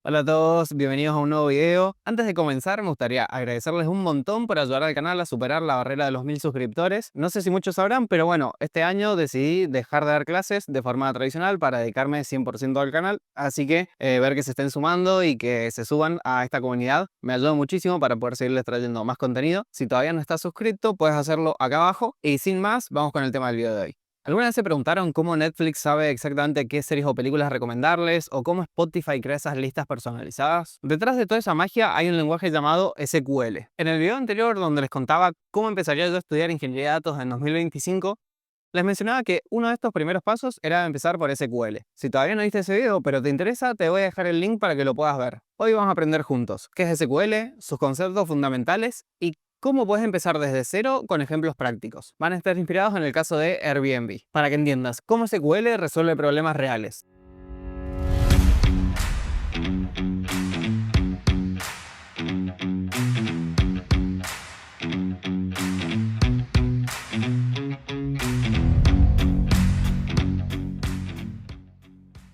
Hola a todos, bienvenidos a un nuevo video. Antes de comenzar, me gustaría agradecerles un montón por ayudar al canal a superar la barrera de los 1000 suscriptores. No sé si muchos sabrán, pero bueno, este año decidí dejar de dar clases de forma tradicional para dedicarme 100% al canal. Así que ver que se estén sumando y que se suban a esta comunidad me ayuda muchísimo para poder seguirles trayendo más contenido. Si todavía no estás suscrito, puedes hacerlo acá abajo. Y sin más, vamos con el tema del video de hoy. ¿Alguna vez se preguntaron cómo Netflix sabe exactamente qué series o películas recomendarles o cómo Spotify crea esas listas personalizadas? Detrás de toda esa magia hay un lenguaje llamado SQL. En el video anterior, donde les contaba cómo empezaría yo a estudiar ingeniería de datos en 2025, les mencionaba que uno de estos primeros pasos era empezar por SQL. Si todavía no viste ese video, pero te interesa, te voy a dejar el link para que lo puedas ver. Hoy vamos a aprender juntos qué es SQL, sus conceptos fundamentales y cómo puedes empezar desde cero con ejemplos prácticos. Van a estar inspirados en el caso de Airbnb, para que entiendas cómo SQL resuelve problemas reales.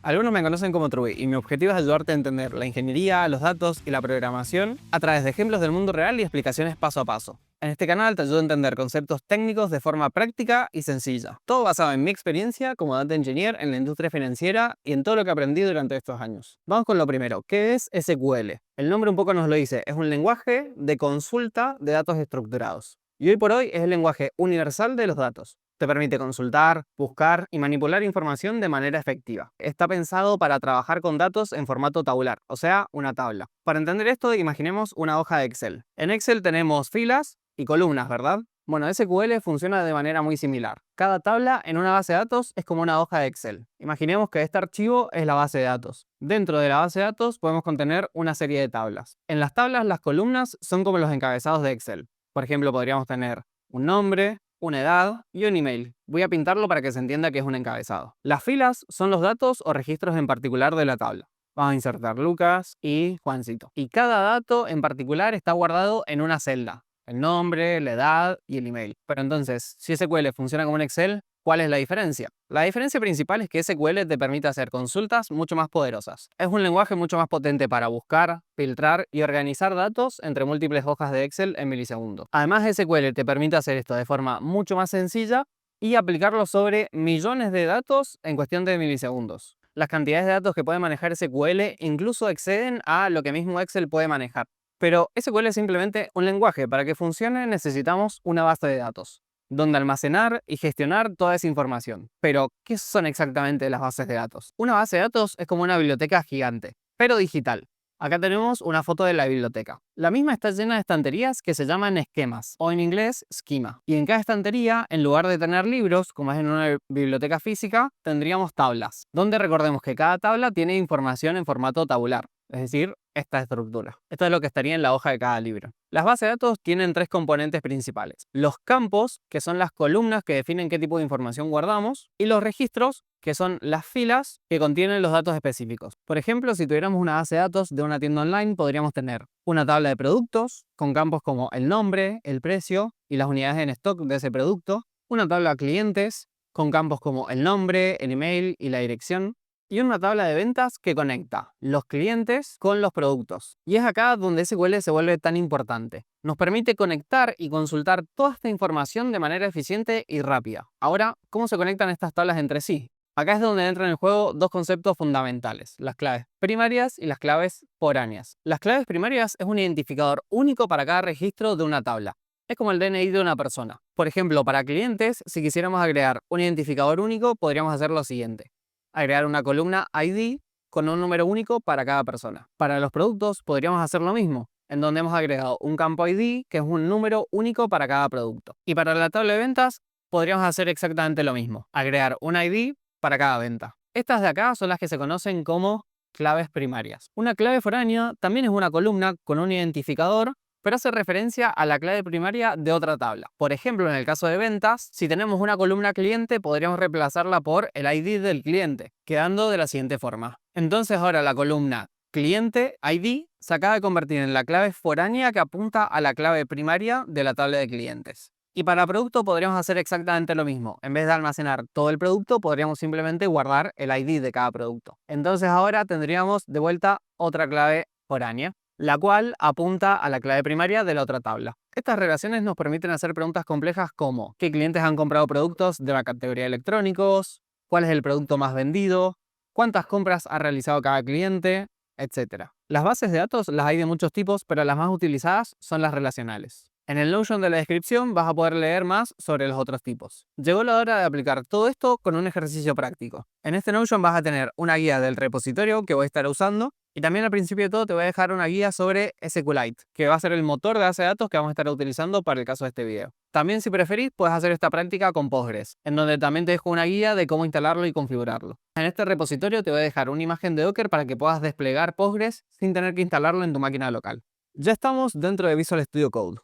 Algunos me conocen como Truby y mi objetivo es ayudarte a entender la ingeniería, los datos y la programación a través de ejemplos del mundo real y explicaciones paso a paso. En este canal te ayudo a entender conceptos técnicos de forma práctica y sencilla. Todo basado en mi experiencia como data engineer en la industria financiera y en todo lo que aprendí durante estos años. Vamos con lo primero, ¿qué es SQL? El nombre un poco nos lo dice, es un lenguaje de consulta de datos estructurados. Y hoy por hoy es el lenguaje universal de los datos. Te permite consultar, buscar y manipular información de manera efectiva. Está pensado para trabajar con datos en formato tabular, o sea, una tabla. Para entender esto, imaginemos una hoja de Excel. En Excel tenemos filas y columnas, ¿verdad? Bueno, SQL funciona de manera muy similar. Cada tabla en una base de datos es como una hoja de Excel. Imaginemos que este archivo es la base de datos. Dentro de la base de datos podemos contener una serie de tablas. En las tablas, las columnas son como los encabezados de Excel. Por ejemplo, podríamos tener un nombre, una edad y un email. Voy a pintarlo para que se entienda que es un encabezado. Las filas son los datos o registros en particular de la tabla. Vamos a insertar Lucas y Juancito. Y cada dato en particular está guardado en una celda. El nombre, la edad y el email. Pero entonces, si SQL funciona como un Excel, ¿cuál es la diferencia? La diferencia principal es que SQL te permite hacer consultas mucho más poderosas. Es un lenguaje mucho más potente para buscar, filtrar y organizar datos entre múltiples hojas de Excel en milisegundos. Además, SQL te permite hacer esto de forma mucho más sencilla y aplicarlo sobre millones de datos en cuestión de milisegundos. Las cantidades de datos que puede manejar SQL incluso exceden a lo que mismo Excel puede manejar. Pero SQL es simplemente un lenguaje. Para que funcione necesitamos una base de datos donde almacenar y gestionar toda esa información. Pero, ¿qué son exactamente las bases de datos? Una base de datos es como una biblioteca gigante, pero digital. Acá tenemos una foto de la biblioteca. La misma está llena de estanterías que se llaman esquemas, o en inglés, schema. Y en cada estantería, en lugar de tener libros, como es en una biblioteca física, tendríamos tablas, donde recordemos que cada tabla tiene información en formato tabular, es decir, esta estructura. Esto es lo que estaría en la hoja de cada libro. Las bases de datos tienen tres componentes principales. Los campos, que son las columnas que definen qué tipo de información guardamos, y los registros, que son las filas que contienen los datos específicos. Por ejemplo, si tuviéramos una base de datos de una tienda online, podríamos tener una tabla de productos con campos como el nombre, el precio y las unidades en stock de ese producto, una tabla de clientes con campos como el nombre, el email y la dirección, y una tabla de ventas que conecta los clientes con los productos. Y es acá donde SQL se vuelve tan importante. Nos permite conectar y consultar toda esta información de manera eficiente y rápida. Ahora, ¿cómo se conectan estas tablas entre sí? Acá es donde entran en juego dos conceptos fundamentales, las claves primarias y las claves foráneas. Las claves primarias es un identificador único para cada registro de una tabla. Es como el DNI de una persona. Por ejemplo, para clientes, si quisiéramos agregar un identificador único, podríamos hacer lo siguiente: agregar una columna ID con un número único para cada persona. Para los productos podríamos hacer lo mismo, en donde hemos agregado un campo ID que es un número único para cada producto. Y para la tabla de ventas podríamos hacer exactamente lo mismo, agregar un ID para cada venta. Estas de acá son las que se conocen como claves primarias. Una clave foránea también es una columna con un identificador, pero hace referencia a la clave primaria de otra tabla. Por ejemplo, en el caso de ventas, si tenemos una columna cliente, podríamos reemplazarla por el ID del cliente, quedando de la siguiente forma. Entonces ahora la columna cliente ID se acaba de convertir en la clave foránea que apunta a la clave primaria de la tabla de clientes. Y para producto podríamos hacer exactamente lo mismo. En vez de almacenar todo el producto, podríamos simplemente guardar el ID de cada producto. Entonces ahora tendríamos de vuelta otra clave foránea, la cual apunta a la clave primaria de la otra tabla. Estas relaciones nos permiten hacer preguntas complejas como ¿qué clientes han comprado productos de la categoría de electrónicos? ¿Cuál es el producto más vendido? ¿Cuántas compras ha realizado cada cliente? Etcétera. Las bases de datos las hay de muchos tipos, pero las más utilizadas son las relacionales. En el Notion de la descripción vas a poder leer más sobre los otros tipos. Llegó la hora de aplicar todo esto con un ejercicio práctico. En este Notion vas a tener una guía del repositorio que voy a estar usando y también al principio de todo te voy a dejar una guía sobre SQLite, que va a ser el motor de base de datos que vamos a estar utilizando para el caso de este video. También si preferís puedes hacer esta práctica con Postgres, en donde también te dejo una guía de cómo instalarlo y configurarlo. En este repositorio te voy a dejar una imagen de Docker para que puedas desplegar Postgres sin tener que instalarlo en tu máquina local. Ya estamos dentro de Visual Studio Code.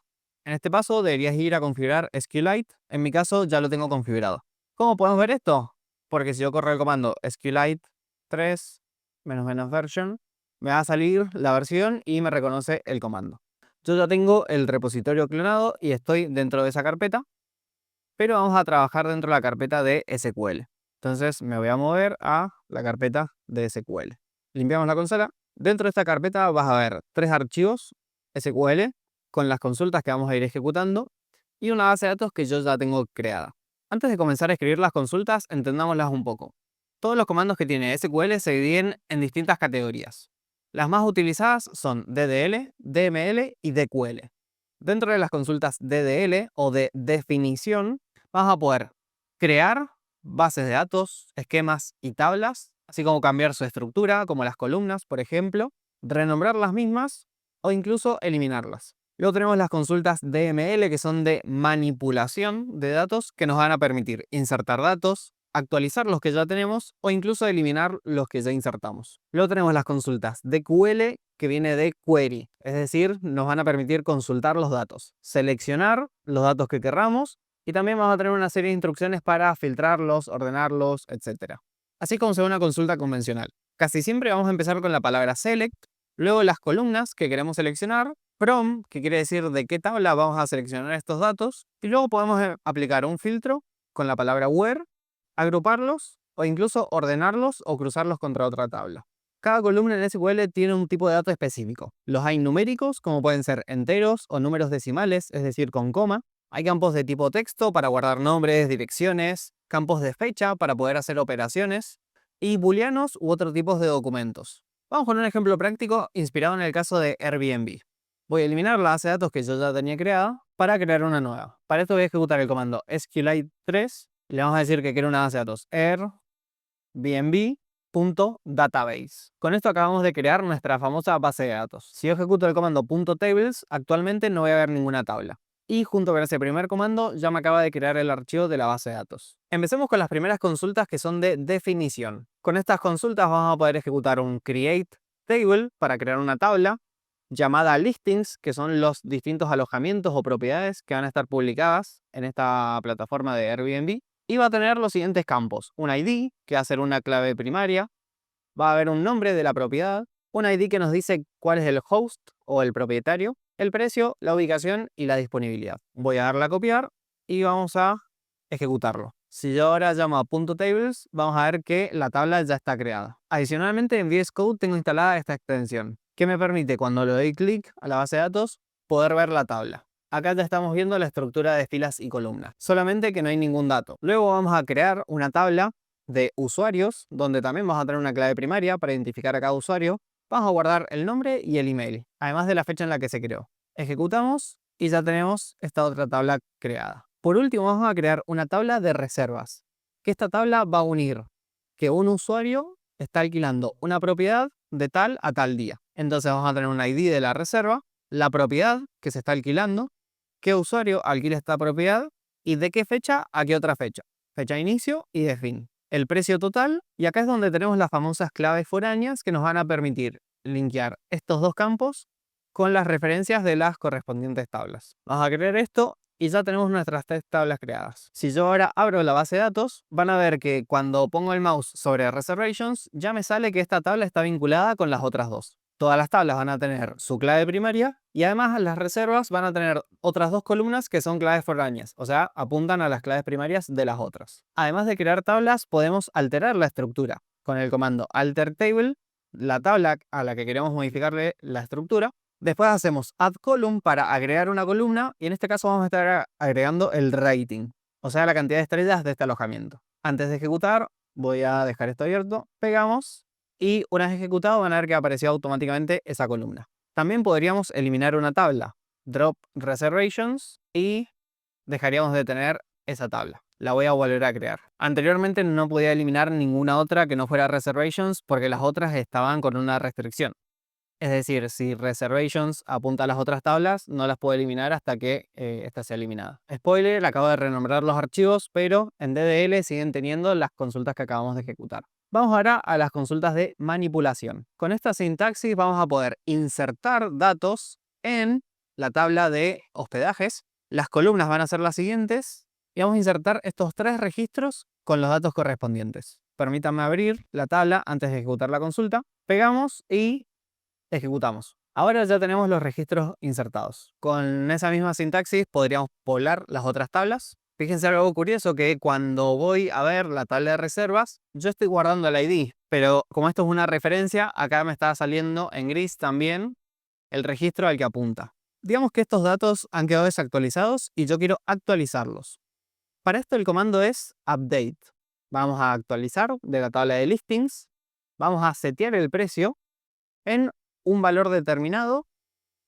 En este paso deberías ir a configurar SQLite. En mi caso ya lo tengo configurado. ¿Cómo podemos ver esto? Porque si yo corro el comando SQLite 3 version, me va a salir la versión y me reconoce el comando. Yo ya tengo el repositorio clonado y estoy dentro de esa carpeta, pero vamos a trabajar dentro de la carpeta de SQL. Entonces me voy a mover a la carpeta de SQL. Limpiamos la consola. Dentro de esta carpeta vas a ver 3 archivos SQL con las consultas que vamos a ir ejecutando y una base de datos que yo ya tengo creada. Antes de comenzar a escribir las consultas, entendámoslas un poco. Todos los comandos que tiene SQL se dividen en distintas categorías. Las más utilizadas son DDL, DML y DQL. Dentro de las consultas DDL o de definición, vas a poder crear bases de datos, esquemas y tablas, así como cambiar su estructura, como las columnas, por ejemplo, renombrar las mismas o incluso eliminarlas. Luego tenemos las consultas DML, que son de manipulación de datos, que nos van a permitir insertar datos, actualizar los que ya tenemos o incluso eliminar los que ya insertamos. Luego tenemos las consultas DQL, que viene de query, es decir, nos van a permitir consultar los datos, seleccionar los datos que querramos y también vamos a tener una serie de instrucciones para filtrarlos, ordenarlos, etc. Así como se ve una consulta convencional. Casi siempre vamos a empezar con la palabra select, luego las columnas que queremos seleccionar, from, que quiere decir de qué tabla vamos a seleccionar estos datos, y luego podemos aplicar un filtro con la palabra where, agruparlos o incluso ordenarlos o cruzarlos contra otra tabla. Cada columna en SQL tiene un tipo de dato específico. Los hay numéricos, como pueden ser enteros o números decimales, es decir, con coma. Hay campos de tipo texto para guardar nombres, direcciones, campos de fecha para poder hacer operaciones, y booleanos u otros tipos de documentos. Vamos con un ejemplo práctico inspirado en el caso de Airbnb. Voy a eliminar la base de datos que yo ya tenía creada para crear una nueva. Para esto voy a ejecutar el comando SQLite 3 y le vamos a decir que quiero una base de datos Airbnb.database. Con esto acabamos de crear nuestra famosa base de datos. Si yo ejecuto el comando .tables, actualmente no voy a ver ninguna tabla. Y junto con ese primer comando ya me acaba de crear el archivo de la base de datos. Empecemos con las primeras consultas que son de definición. Con estas consultas vamos a poder ejecutar un create table para crear una tabla, llamada listings, que son los distintos alojamientos o propiedades que van a estar publicadas en esta plataforma de Airbnb. Y va a tener los siguientes campos: un ID, que va a ser una clave primaria, va a haber un nombre de la propiedad, un ID que nos dice cuál es el host o el propietario, el precio, la ubicación y la disponibilidad. Voy a darle a copiar y vamos a ejecutarlo. Si yo ahora llamo a .tables, vamos a ver que la tabla ya está creada. Adicionalmente, en VS Code tengo instalada esta extensión, que me permite, cuando le doy clic a la base de datos, poder ver la tabla. Acá ya estamos viendo la estructura de filas y columnas, solamente que no hay ningún dato. Luego vamos a crear una tabla de usuarios, donde también vamos a tener una clave primaria para identificar a cada usuario. Vamos a guardar el nombre y el email, además de la fecha en la que se creó. Ejecutamos y ya tenemos esta otra tabla creada. Por último, vamos a crear una tabla de reservas, que esta tabla va a unir que un usuario está alquilando una propiedad de tal a tal día. Entonces vamos a tener un ID de la reserva, la propiedad que se está alquilando, qué usuario alquila esta propiedad y de qué fecha a qué otra fecha. Fecha de inicio y de fin. El precio total, y acá es donde tenemos las famosas claves foráneas que nos van a permitir linkear estos dos campos con las referencias de las correspondientes tablas. Vamos a crear esto y ya tenemos nuestras 3 tablas creadas. Si yo ahora abro la base de datos, van a ver que cuando pongo el mouse sobre Reservations, ya me sale que esta tabla está vinculada con las otras dos. Todas las tablas van a tener su clave primaria Y además las reservas van a tener otras dos columnas que son claves foráneas, o sea, apuntan a las claves primarias de las otras. Además de crear tablas, podemos alterar la estructura. Con el comando alter table, la tabla a la que queremos modificarle la estructura. Después hacemos add column para agregar una columna y en este caso vamos a estar agregando el rating, o sea, la cantidad de estrellas de este alojamiento. Antes de ejecutar, voy a dejar esto abierto, pegamos y una vez ejecutado van a ver que apareció automáticamente esa columna. También podríamos eliminar una tabla, drop reservations, y dejaríamos de tener esa tabla. La voy a volver a crear. Anteriormente no podía eliminar ninguna otra que no fuera reservations porque las otras estaban con una restricción. Es decir, si reservations apunta a las otras tablas, no las puedo eliminar hasta que esta sea eliminada. Spoiler, acabo de renombrar los archivos, pero en DDL siguen teniendo las consultas que acabamos de ejecutar. Vamos ahora a las consultas de manipulación. Con esta sintaxis vamos a poder insertar datos en la tabla de hospedajes. Las columnas van a ser las siguientes y vamos a insertar estos tres registros con los datos correspondientes. Permítanme abrir la tabla antes de ejecutar la consulta. Pegamos y ejecutamos. Ahora ya tenemos los registros insertados. Con esa misma sintaxis podríamos poblar las otras tablas. Fíjense algo curioso, que cuando voy a ver la tabla de reservas, yo estoy guardando el ID, pero como esto es una referencia, acá me está saliendo en gris también el registro al que apunta. Digamos que estos datos han quedado desactualizados y yo quiero actualizarlos. Para esto el comando es update. Vamos a actualizar de la tabla de listings. Vamos a setear el precio en un valor determinado,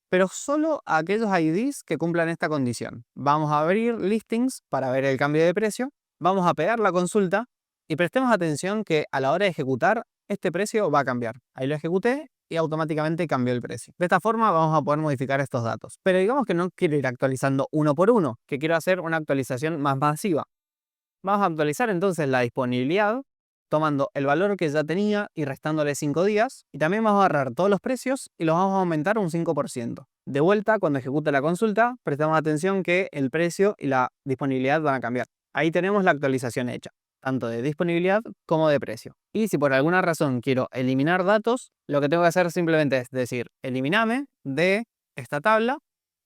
pero solo a aquellos IDs que cumplan esta condición. Vamos a abrir listings para ver el cambio de precio, vamos a pegar la consulta y prestemos atención que a la hora de ejecutar este precio va a cambiar. Ahí lo ejecuté y automáticamente cambió el precio. De esta forma vamos a poder modificar estos datos. Pero digamos que no quiero ir actualizando uno por uno, que quiero hacer una actualización más masiva. Vamos a actualizar entonces la disponibilidad tomando el valor que ya tenía y restándole 5 días. Y también vamos a agarrar todos los precios y los vamos a aumentar un 5%. De vuelta, cuando ejecute la consulta, prestamos atención que el precio y la disponibilidad van a cambiar. Ahí tenemos la actualización hecha, tanto de disponibilidad como de precio. Y si por alguna razón quiero eliminar datos, lo que tengo que hacer simplemente es decir, elimíname de esta tabla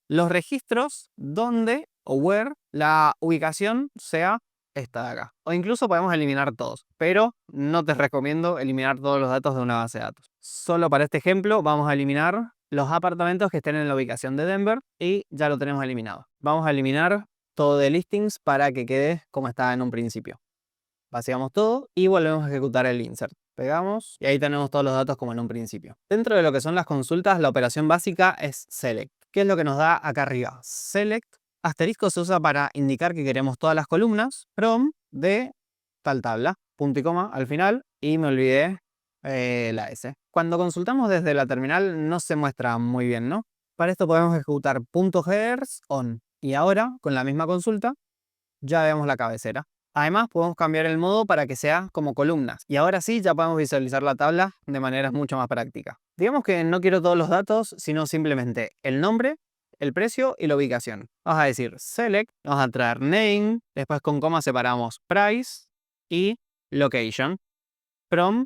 los registros donde o where la ubicación sea esta de acá. O incluso podemos eliminar todos, pero no te recomiendo eliminar todos los datos de una base de datos. Solo para este ejemplo vamos a eliminar los apartamentos que estén en la ubicación de Denver y ya lo tenemos eliminado. Vamos a eliminar todo de listings para que quede como estaba en un principio. Vaciamos todo y volvemos a ejecutar el insert. Pegamos y ahí tenemos todos los datos como en un principio. Dentro de lo que son las consultas, la operación básica es select. ¿Qué es lo que nos da acá arriba? Select. Asterisco se usa para indicar que queremos todas las columnas from de tal tabla. Punto y coma al final y me olvidé la S. Cuando consultamos desde la terminal no se muestra muy bien, ¿no? Para esto podemos ejecutar .headers on. Y ahora, con la misma consulta, ya vemos la cabecera. Además, podemos cambiar el modo para que sea como columnas. Y ahora sí, ya podemos visualizar la tabla de manera mucho más práctica. Digamos que no quiero todos los datos, sino simplemente el nombre, el precio y la ubicación. Vamos a decir select, vamos a traer name, después con coma separamos price y location from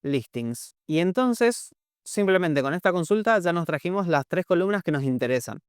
listings. Y entonces, simplemente con esta consulta ya nos trajimos las tres columnas que nos interesan.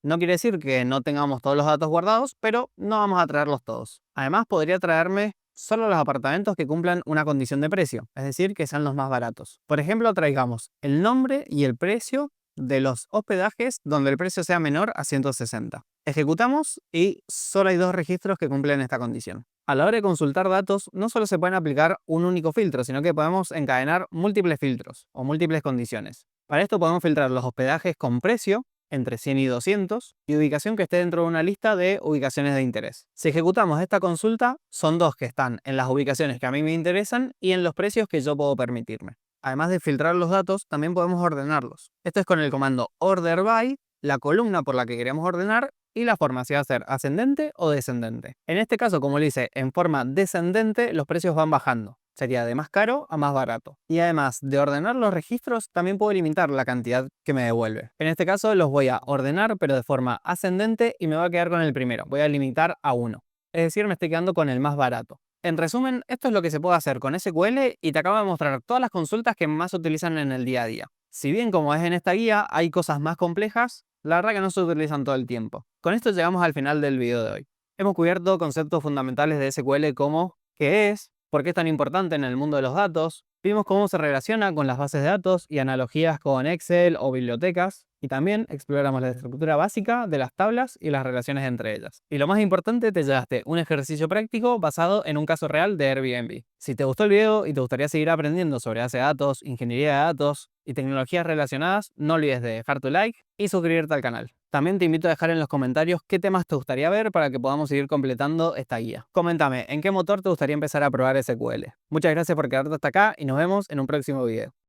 No quiere decir que no tengamos todos los datos guardados, pero no vamos a traerlos todos. Además, podría traerme solo los apartamentos que cumplan una condición de precio, es decir, que sean los más baratos. Por ejemplo, traigamos el nombre y el precio de los hospedajes donde el precio sea menor a 160. Ejecutamos y solo hay dos registros que cumplen esta condición. A la hora de consultar datos, no solo se pueden aplicar un único filtro, sino que podemos encadenar múltiples filtros o múltiples condiciones. Para esto podemos filtrar los hospedajes con precio, entre 100 y 200, y ubicación que esté dentro de una lista de ubicaciones de interés. Si ejecutamos esta consulta, son dos que están en las ubicaciones que a mí me interesan y en los precios que yo puedo permitirme. Además de filtrar los datos, también podemos ordenarlos. Esto es con el comando order by, la columna por la que queremos ordenar y la forma, si va a ser ascendente o descendente. En este caso, como lo hice en forma descendente, los precios van bajando. Sería de más caro a más barato. Y además de ordenar los registros, también puedo limitar la cantidad que me devuelve. En este caso los voy a ordenar, pero de forma ascendente y me voy a quedar con el primero. Voy a limitar a 1. Es decir, me estoy quedando con el más barato. En resumen, esto es lo que se puede hacer con SQL y te acabo de mostrar todas las consultas que más se utilizan en el día a día. Si bien como es en esta guía hay cosas más complejas, la verdad que no se utilizan todo el tiempo. Con esto llegamos al final del video de hoy. Hemos cubierto conceptos fundamentales de SQL como qué es, por qué es tan importante en el mundo de los datos, vimos cómo se relaciona con las bases de datos y analogías con Excel o bibliotecas, y también exploramos la estructura básica de las tablas y las relaciones entre ellas. Y lo más importante, te llevaste un ejercicio práctico basado en un caso real de Airbnb. Si te gustó el video y te gustaría seguir aprendiendo sobre base de datos, ingeniería de datos y tecnologías relacionadas, no olvides de dejar tu like y suscribirte al canal. También te invito a dejar en los comentarios qué temas te gustaría ver para que podamos seguir completando esta guía. Coméntame, ¿en qué motor te gustaría empezar a probar SQL? Muchas gracias por quedarte hasta acá y nos vemos en un próximo video.